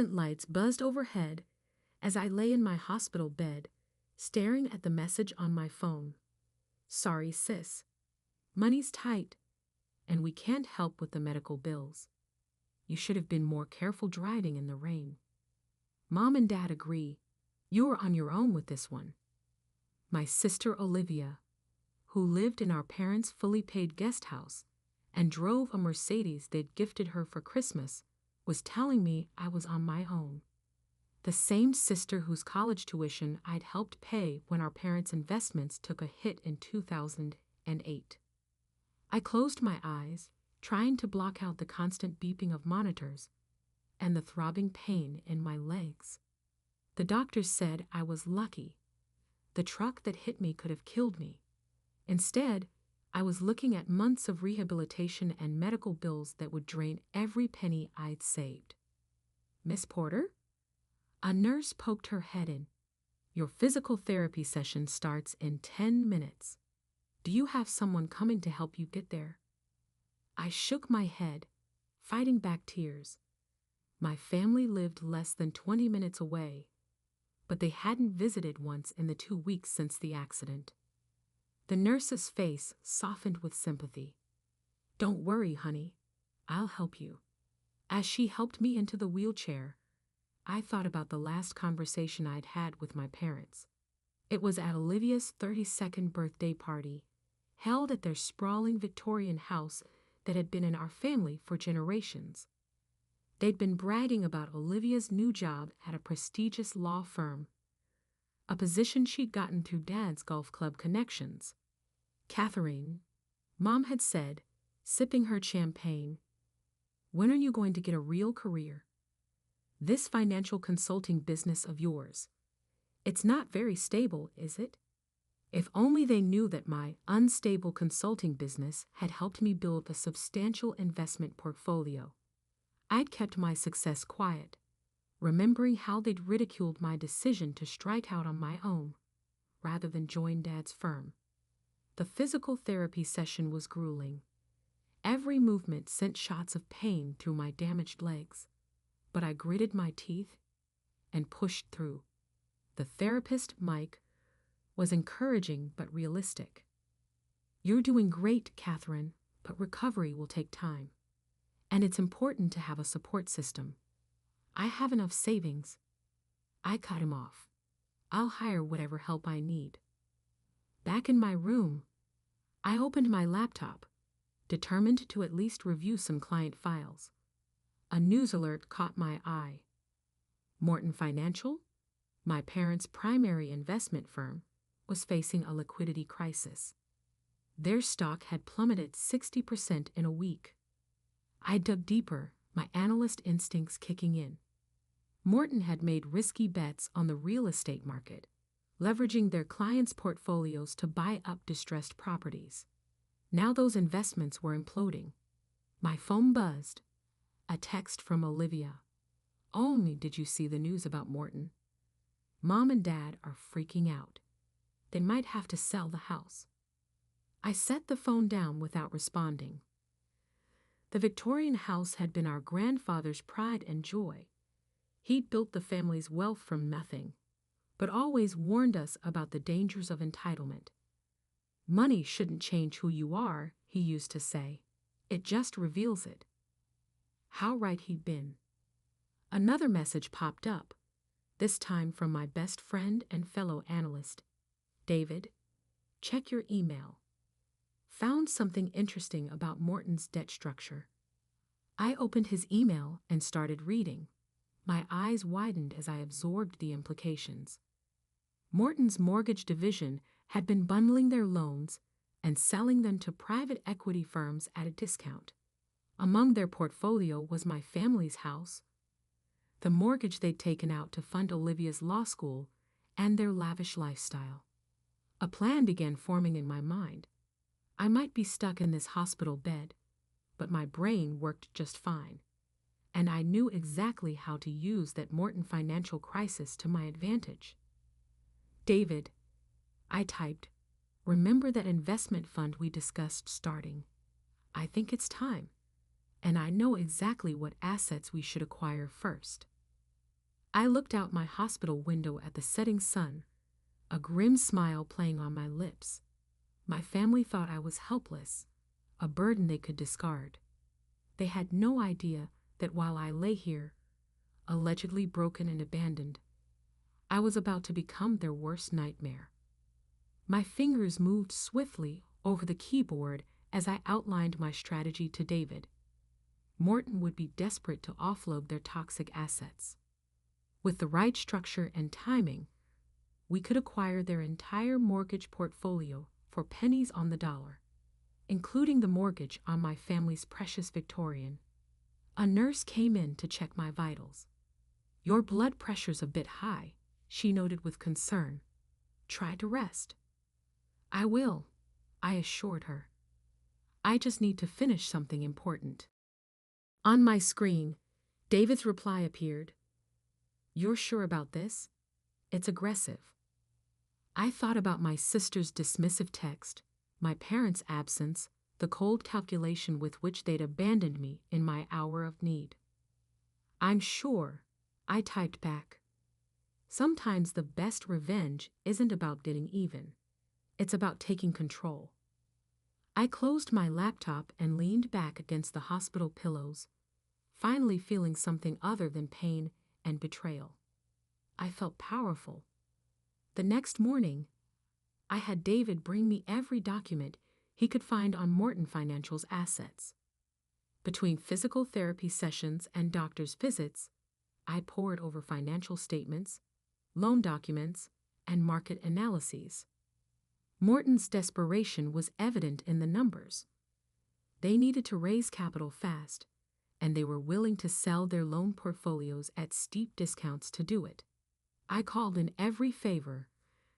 Lights buzzed overhead as I lay in my hospital bed, staring at the message on my phone. Sorry, sis. Money's tight, and we can't help with the medical bills. You should have been more careful driving in the rain. Mom and Dad agree. You are on your own with this one. My sister Olivia, who lived in our parents' fully paid guest house and drove a Mercedes they'd gifted her for Christmas, was telling me I was on my own. The same sister whose college tuition I'd helped pay when our parents' investments took a hit in 2008. I closed my eyes, trying to block out the constant beeping of monitors and the throbbing pain in my legs. The doctors said I was lucky. The truck that hit me could have killed me. Instead, I was looking at months of rehabilitation and medical bills that would drain every penny I'd saved. Miss Porter? A nurse poked her head in. Your physical therapy session starts in 10 minutes. Do you have someone coming to help you get there? I shook my head, fighting back tears. My family lived less than 20 minutes away, but they hadn't visited once in the 2 weeks since the accident. The nurse's face softened with sympathy. Don't worry, honey. I'll help you. As she helped me into the wheelchair, I thought about the last conversation I'd had with my parents. It was at Olivia's 32nd birthday party, held at their sprawling Victorian house that had been in our family for generations. They'd been bragging about Olivia's new job at a prestigious law firm, a position she'd gotten through Dad's golf club connections. Catherine, Mom had said, sipping her champagne, when are you going to get a real career? This financial consulting business of yours. It's not very stable, is it? If only they knew that my unstable consulting business had helped me build a substantial investment portfolio. I'd kept my success quiet, remembering how they'd ridiculed my decision to strike out on my own, rather than join Dad's firm. The physical therapy session was grueling. Every movement sent shots of pain through my damaged legs, but I gritted my teeth and pushed through. The therapist, Mike, was encouraging but realistic. You're doing great, Catherine, but recovery will take time. And it's important to have a support system. I have enough savings. I cut him off. I'll hire whatever help I need. Back in my room, I opened my laptop, determined to at least review some client files. A news alert caught my eye. Morton Financial, my parents' primary investment firm, was facing a liquidity crisis. Their stock had plummeted 60% in a week. I dug deeper, my analyst instincts kicking in. Morton had made risky bets on the real estate market, leveraging their clients' portfolios to buy up distressed properties. Now those investments were imploding. My phone buzzed. A text from Olivia. Only did you see the news about Morton? Mom and Dad are freaking out. They might have to sell the house. I set the phone down without responding. The Victorian house had been our grandfather's pride and joy. He'd built the family's wealth from nothing, but always warned us about the dangers of entitlement. Money shouldn't change who you are, he used to say. It just reveals it. How right he'd been. Another message popped up, this time from my best friend and fellow analyst. David, check your email. Found something interesting about Morton's debt structure. I opened his email and started reading. My eyes widened as I absorbed the implications. Morton's mortgage division had been bundling their loans and selling them to private equity firms at a discount. Among their portfolio was my family's house, the mortgage they'd taken out to fund Olivia's law school, and their lavish lifestyle. A plan began forming in my mind. I might be stuck in this hospital bed, but my brain worked just fine, and I knew exactly how to use that Morton financial crisis to my advantage. David, I typed, remember that investment fund we discussed starting. I think it's time, and I know exactly what assets we should acquire first. I looked out my hospital window at the setting sun, a grim smile playing on my lips. My family thought I was helpless, a burden they could discard. They had no idea that while I lay here, allegedly broken and abandoned, I was about to become their worst nightmare. My fingers moved swiftly over the keyboard as I outlined my strategy to David. Morton would be desperate to offload their toxic assets. With the right structure and timing, we could acquire their entire mortgage portfolio for pennies on the dollar, including the mortgage on my family's precious Victorian. A nurse came in to check my vitals. "Your blood pressure's a bit high," she noted with concern. "Try to rest." "I will," I assured her. "I just need to finish something important." On my screen, David's reply appeared. "You're sure about this? It's aggressive." I thought about my sister's dismissive text, my parents' absence, the cold calculation with which they'd abandoned me in my hour of need. "I'm sure," I typed back. Sometimes the best revenge isn't about getting even. It's about taking control. I closed my laptop and leaned back against the hospital pillows, finally feeling something other than pain and betrayal. I felt powerful. The next morning, I had David bring me every document he could find on Morton Financial's assets. Between physical therapy sessions and doctor's visits, I pored over financial statements, loan documents, and market analyses. Morton's desperation was evident in the numbers. They needed to raise capital fast, and they were willing to sell their loan portfolios at steep discounts to do it. I called in every favor,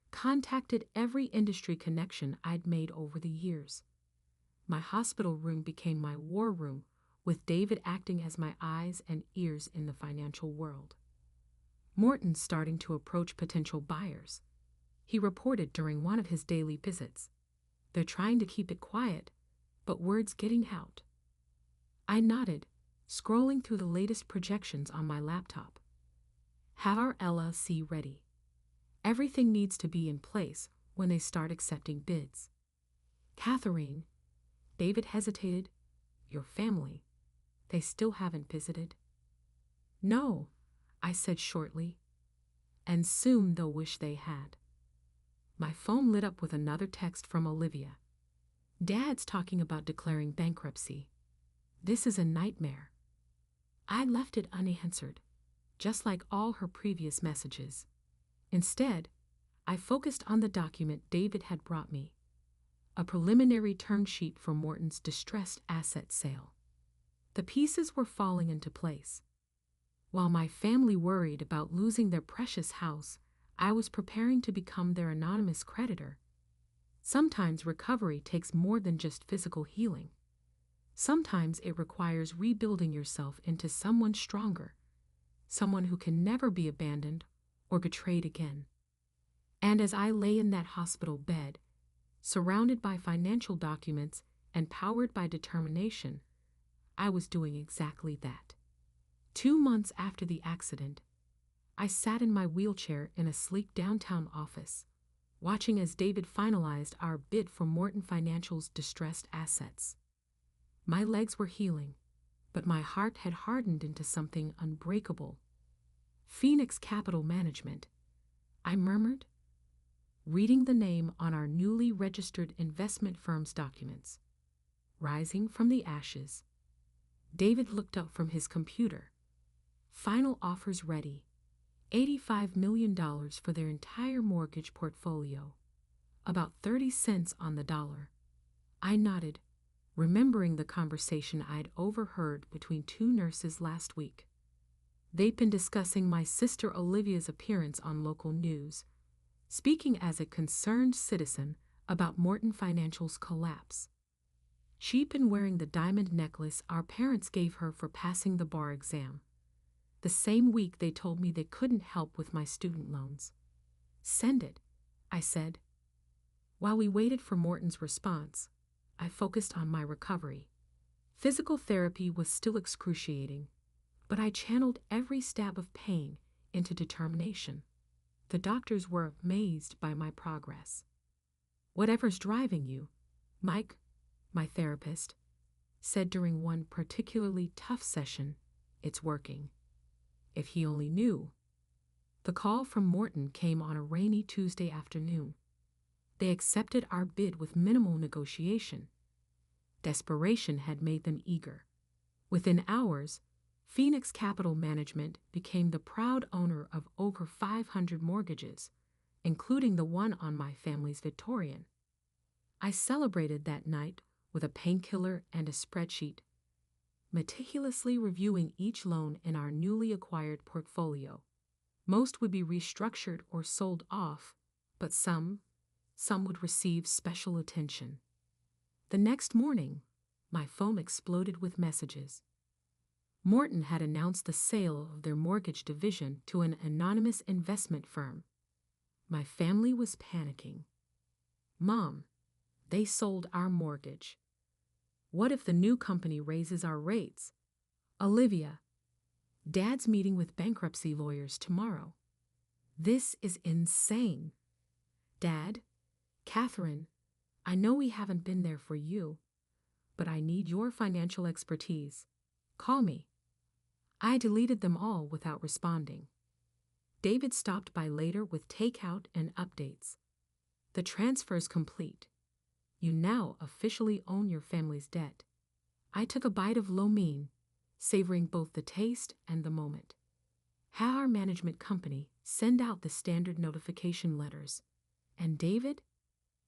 contacted every industry connection I'd made over the years. My hospital room became my war room, with David acting as my eyes and ears in the financial world. Morton's starting to approach potential buyers. He reported during one of his daily visits. "They're trying to keep it quiet, but word's getting out." I nodded, scrolling through the latest projections on my laptop. "Have our LLC ready. Everything needs to be in place when they start accepting bids." "Catherine," David hesitated, "your family, they still haven't visited?" "No," I said shortly, "and soon they'll wish they had." My phone lit up with another text from Olivia. "Dad's talking about declaring bankruptcy. This is a nightmare." I left it unanswered, just like all her previous messages. Instead, I focused on the document David had brought me, a preliminary term sheet for Morton's distressed asset sale. The pieces were falling into place. While my family worried about losing their precious house, I was preparing to become their anonymous creditor. Sometimes recovery takes more than just physical healing. Sometimes it requires rebuilding yourself into someone stronger, someone who can never be abandoned or betrayed again. And as I lay in that hospital bed, surrounded by financial documents and powered by determination, I was doing exactly that. 2 months after the accident, I sat in my wheelchair in a sleek downtown office, watching as David finalized our bid for Morton Financial's distressed assets. My legs were healing, but my heart had hardened into something unbreakable. "Phoenix Capital Management," I murmured, reading the name on our newly registered investment firm's documents. Rising from the ashes, David looked up from his computer. "Final offers ready. $85 million for their entire mortgage portfolio. About 30 cents on the dollar." I nodded, remembering the conversation I'd overheard between 2 nurses last week. They'd been discussing my sister Olivia's appearance on local news, speaking as a concerned citizen about Morton Financial's collapse. She'd been wearing the diamond necklace our parents gave her for passing the bar exam. The same week they told me they couldn't help with my student loans. "Send it," I said. While we waited for Morton's response, I focused on my recovery. Physical therapy was still excruciating, but I channeled every stab of pain into determination. The doctors were amazed by my progress. "Whatever's driving you," Mike, my therapist, said during one particularly tough session, "it's working." If he only knew. The call from Morton came on a rainy Tuesday afternoon. They accepted our bid with minimal negotiation. Desperation had made them eager. Within hours, Phoenix Capital Management became the proud owner of over 500 mortgages, including the one on my family's Victorian. I celebrated that night with a painkiller and a spreadsheet, meticulously reviewing each loan in our newly acquired portfolio. Most would be restructured or sold off, but some would receive special attention. The next morning, my phone exploded with messages. Morton had announced the sale of their mortgage division to an anonymous investment firm. My family was panicking. "Mom, they sold our mortgage. What if the new company raises our rates? Olivia, Dad's meeting with bankruptcy lawyers tomorrow. This is insane. Dad, Catherine, I know we haven't been there for you, but I need your financial expertise. Call me." I deleted them all without responding. David stopped by later with takeout and updates. "The transfer's complete. You now officially own your family's debt." I took a bite of lo mein, savoring both the taste and the moment. Had our management company send out the standard notification letters. And David,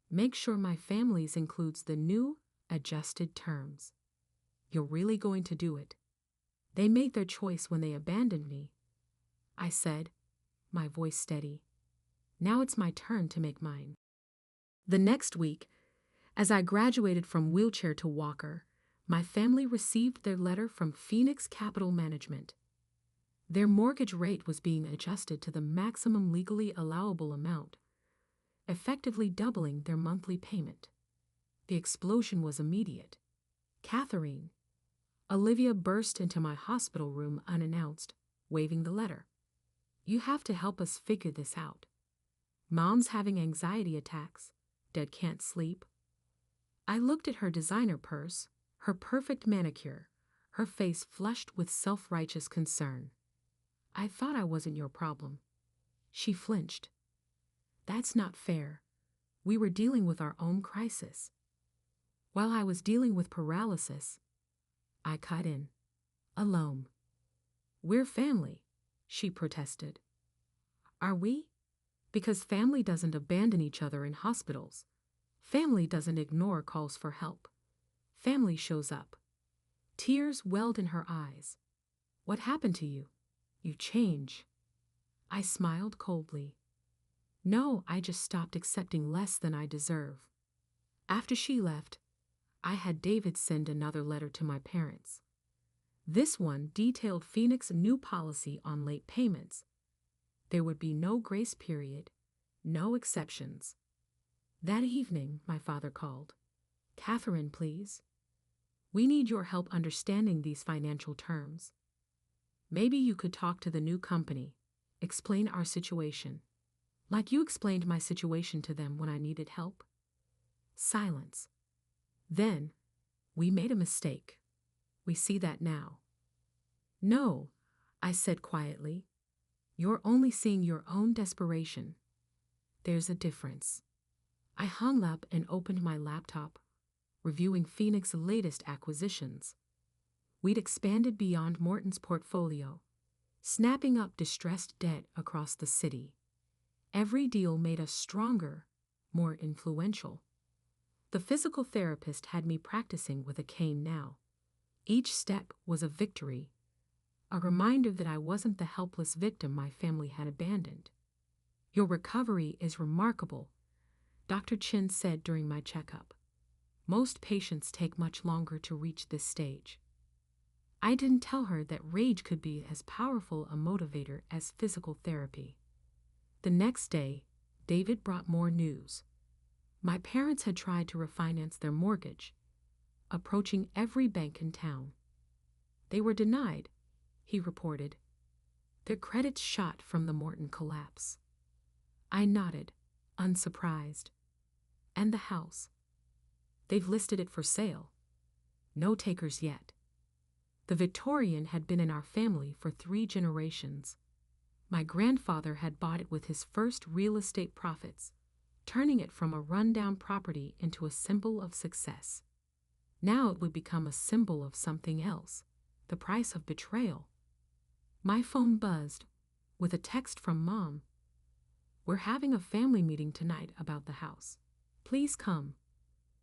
make sure my family's includes the new, adjusted terms. "You're really going to do it? They made their choice when they abandoned me," I said, my voice steady. "Now it's my turn to make mine." The next week, as I graduated from wheelchair to walker, my family received their letter from Phoenix Capital Management. Their mortgage rate was being adjusted to the maximum legally allowable amount, effectively doubling their monthly payment. The explosion was immediate. "Catherine," Olivia burst into my hospital room unannounced, waving the letter. "You have to help us figure this out. Mom's having anxiety attacks. Dad can't sleep." I looked at her designer purse, her perfect manicure, her face flushed with self-righteous concern. "I thought I wasn't your problem." She flinched. "That's not fair. We were dealing with our own crisis." While I was dealing with paralysis, I cut in. "Alone." "We're family," she protested. "Are we? Because family doesn't abandon each other in hospitals. Family doesn't ignore calls for help. Family shows up." Tears welled in her eyes. "What happened to you? You change." I smiled coldly. "No, I just stopped accepting less than I deserve." After she left, I had David send another letter to my parents. This one detailed Phoenix's new policy on late payments. There would be no grace period, no exceptions. That evening, my father called. "Catherine, please. We need your help understanding these financial terms. Maybe you could talk to the new company, explain our situation, like you explained my situation to them when I needed help." Silence. Then, "We made a mistake. We see that now." "No," I said quietly. "You're only seeing your own desperation. There's a difference." I hung up and opened my laptop, reviewing Phoenix's latest acquisitions. We'd expanded beyond Morton's portfolio, snapping up distressed debt across the city. Every deal made us stronger, more influential. The physical therapist had me practicing with a cane now. Each step was a victory, a reminder that I wasn't the helpless victim my family had abandoned. "Your recovery is remarkable," Dr. Chin said during my checkup. "Most patients take much longer to reach this stage." I didn't tell her that rage could be as powerful a motivator as physical therapy. The next day, David brought more news. My parents had tried to refinance their mortgage, approaching every bank in town. They were denied, he reported. Their credits shot from the Morton collapse. I nodded, unsurprised. And the house? They've listed it for sale. No takers yet. The Victorian had been in our family for 3 generations. My grandfather had bought it with his first real estate profits, turning it from a rundown property into a symbol of success. Now it would become a symbol of something else, the price of betrayal. My phone buzzed with a text from Mom. "We're having a family meeting tonight about the house. Please come.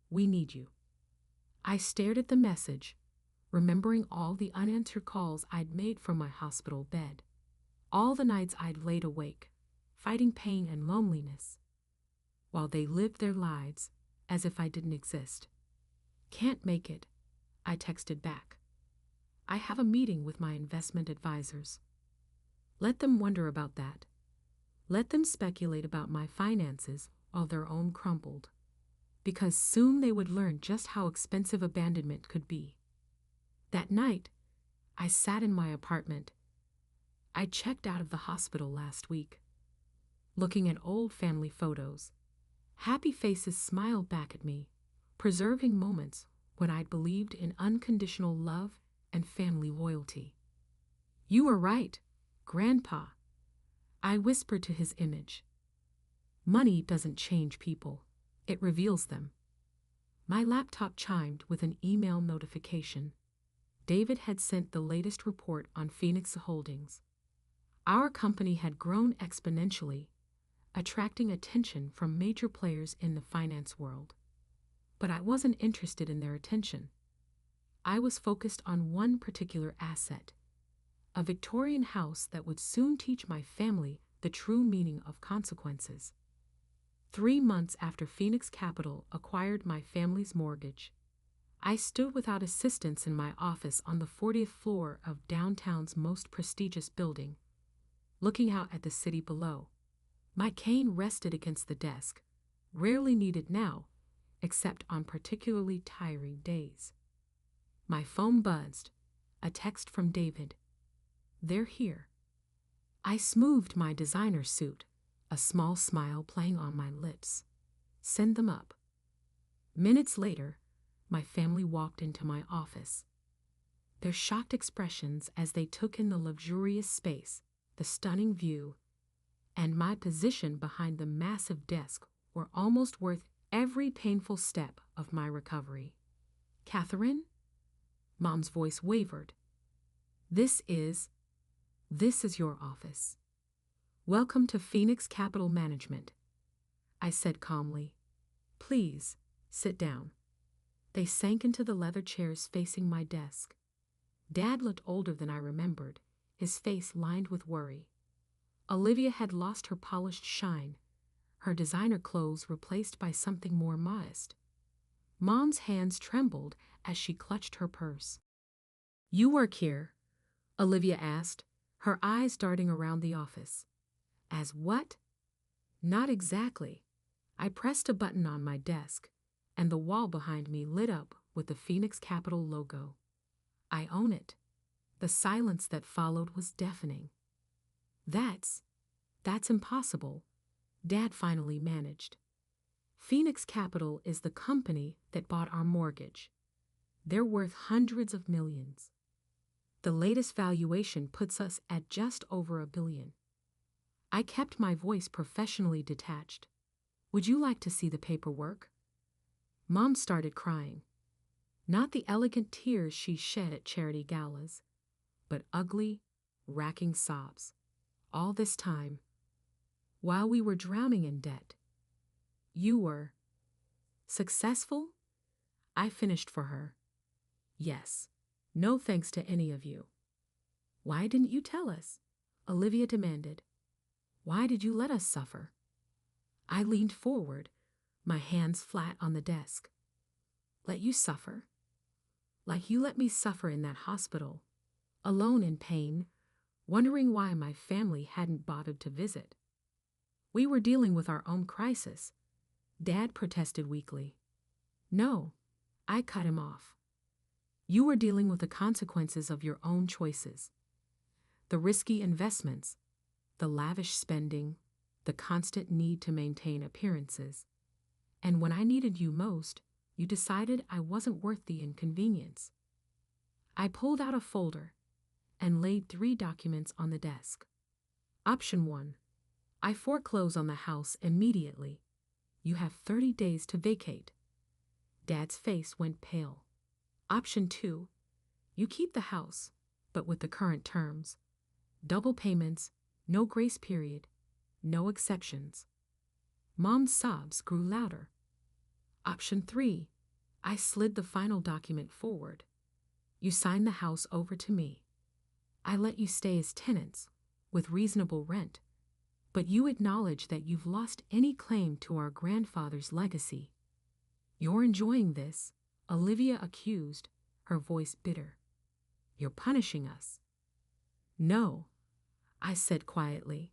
We need you." I stared at the message, remembering all the unanswered calls I'd made from my hospital bed, all the nights I'd laid awake, fighting pain and loneliness, while they lived their lives as if I didn't exist. "Can't make it," I texted back. "I have a meeting with my investment advisors." Let them wonder about that. Let them speculate about my finances while their own crumbled, because soon they would learn just how expensive abandonment could be. That night, I sat in my apartment. I checked out of the hospital last week, looking at old family photos. Happy faces smiled back at me, preserving moments when I'd believed in unconditional love and family loyalty. "You were right, Grandpa," I whispered to his image. "Money doesn't change people, it reveals them." My laptop chimed with an email notification. David had sent the latest report on Phoenix Holdings. Our company had grown exponentially, attracting attention from major players in the finance world. But I wasn't interested in their attention. I was focused on one particular asset, a Victorian house that would soon teach my family the true meaning of consequences. 3 months after Phoenix Capital acquired my family's mortgage, I stood without assistance in my office on the 40th floor of downtown's most prestigious building, looking out at the city below. My cane rested against the desk, rarely needed now, except on particularly tiring days. My phone buzzed, a text from David. "They're here." I smoothed my designer suit, a small smile playing on my lips. "Send them up." Minutes later, my family walked into my office. Their shocked expressions as they took in the luxurious space, the stunning view, and my position behind the massive desk were almost worth every painful step of my recovery. "Catherine?" Mom's voice wavered. This is your office. Welcome to Phoenix Capital Management," I said calmly. "Please, sit down." They sank into the leather chairs facing my desk. Dad looked older than I remembered, his face lined with worry. Olivia had lost her polished shine, her designer clothes replaced by something more modest. Mom's hands trembled as she clutched her purse. "You work here?" Olivia asked, her eyes darting around the office. "As what?" "Not exactly." I pressed a button on my desk, and the wall behind me lit up with the Phoenix Capital logo. "I own it." The silence that followed was deafening. That's impossible," Dad finally managed. "Phoenix Capital is the company that bought our mortgage. They're worth hundreds of millions. The latest valuation puts us at just over $1 billion. I kept my voice professionally detached. "Would you like to see the paperwork?" Mom started crying. Not the elegant tears she shed at charity galas, but ugly, racking sobs. All this time, while we were drowning in debt. "You were successful?" I finished for her. "Yes. No thanks to any of you." "Why didn't you tell us?" Olivia demanded. "Why did you let us suffer?" I leaned forward, my hands flat on the desk. "Let you suffer? Like you let me suffer in that hospital, alone in pain, wondering why my family hadn't bothered to visit. We were dealing with our own crisis," Dad protested weakly. "No," I cut him off. "You were dealing with the consequences of your own choices. The risky investments, the lavish spending, the constant need to maintain appearances. And when I needed you most, you decided I wasn't worth the inconvenience. I pulled out a folder and laid 3 documents on the desk. Option 1. I foreclose on the house immediately. You have 30 days to vacate. Dad's face went pale. Option 2. You keep the house, but with the current terms. Double payments, no grace period, no exceptions. Mom's sobs grew louder. Option 3. I slid the final document forward. You sign the house over to me. I let you stay as tenants, with reasonable rent, but you acknowledge that you've lost any claim to our grandfather's legacy. You're enjoying this, Olivia accused, her voice bitter. You're punishing us. No, I said quietly.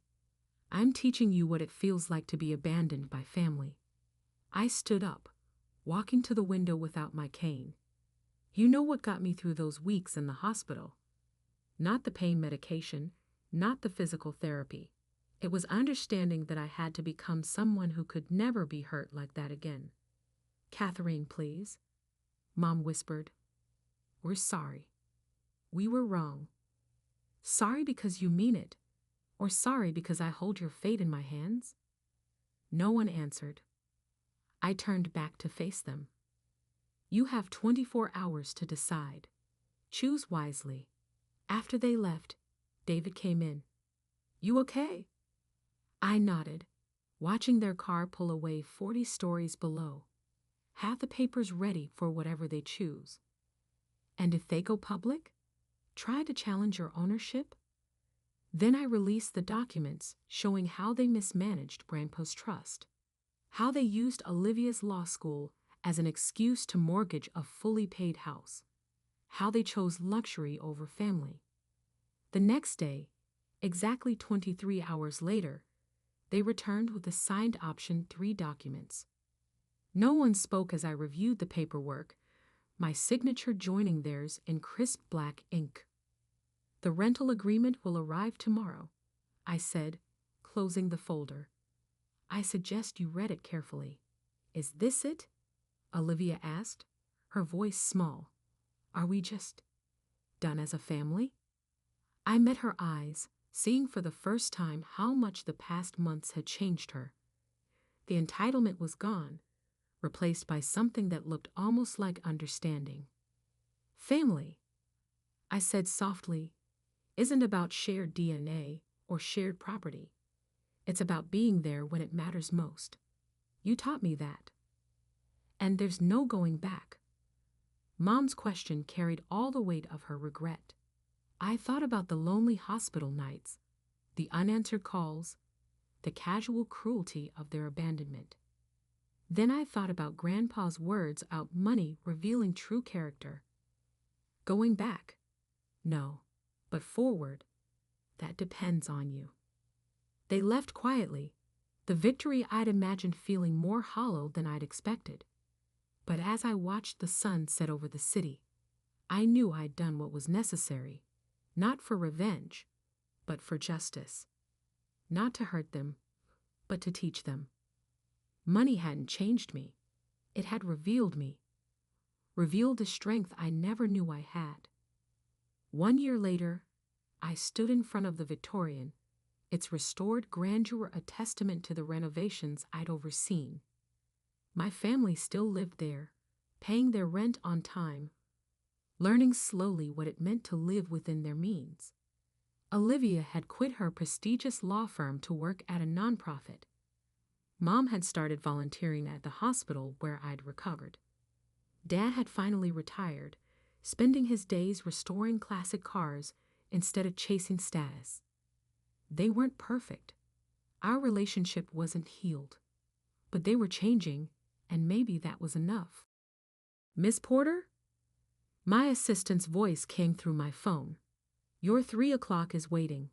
I'm teaching you what it feels like to be abandoned by family. I stood up, walking to the window without my cane. You know what got me through those weeks in the hospital? Not the pain medication, not the physical therapy. It was understanding that I had to become someone who could never be hurt like that again. Catherine, please, Mom whispered. We're sorry. We were wrong. Sorry because you mean it, or sorry because I hold your fate in my hands? No one answered. I turned back to face them. You have 24 hours to decide. Choose wisely. After they left, David came in. You okay? I nodded, watching their car pull away 40 stories below. Have the papers ready for whatever they choose. And if they go public, try to challenge your ownership? Then I released the documents showing how they mismanaged Grandpa's trust, how they used Olivia's law school as an excuse to mortgage a fully paid house, how they chose luxury over family. The next day, exactly 23 hours later, they returned with the signed option 3 documents. No one spoke as I reviewed the paperwork, my signature joining theirs in crisp black ink. The rental agreement will arrive tomorrow, I said, closing the folder. I suggest you read it carefully. Is this it? Olivia asked, her voice small. Are we just done as a family? I met her eyes, seeing for the first time how much the past months had changed her. The entitlement was gone, replaced by something that looked almost like understanding. Family, I said softly, isn't about shared DNA or shared property. It's about being there when it matters most. You taught me that. And there's no going back. Mom's question carried all the weight of her regret. I thought about the lonely hospital nights, the unanswered calls, the casual cruelty of their abandonment. Then I thought about Grandpa's words about money revealing true character. Going back? No, but forward. That depends on you. They left quietly, the victory I'd imagined feeling more hollow than I'd expected. But as I watched the sun set over the city, I knew I'd done what was necessary, not for revenge, but for justice. Not to hurt them, but to teach them. Money hadn't changed me. It had revealed me, revealed a strength I never knew I had. 1 year later, I stood in front of the Victorian, its restored grandeur a testament to the renovations I'd overseen. My family still lived there, paying their rent on time, learning slowly what it meant to live within their means. Olivia had quit her prestigious law firm to work at a nonprofit. Mom had started volunteering at the hospital where I'd recovered. Dad had finally retired, spending his days restoring classic cars instead of chasing status. They weren't perfect. Our relationship wasn't healed. But they were changing, and maybe that was enough. Miss Porter? My assistant's voice came through my phone. Your 3 o'clock is waiting.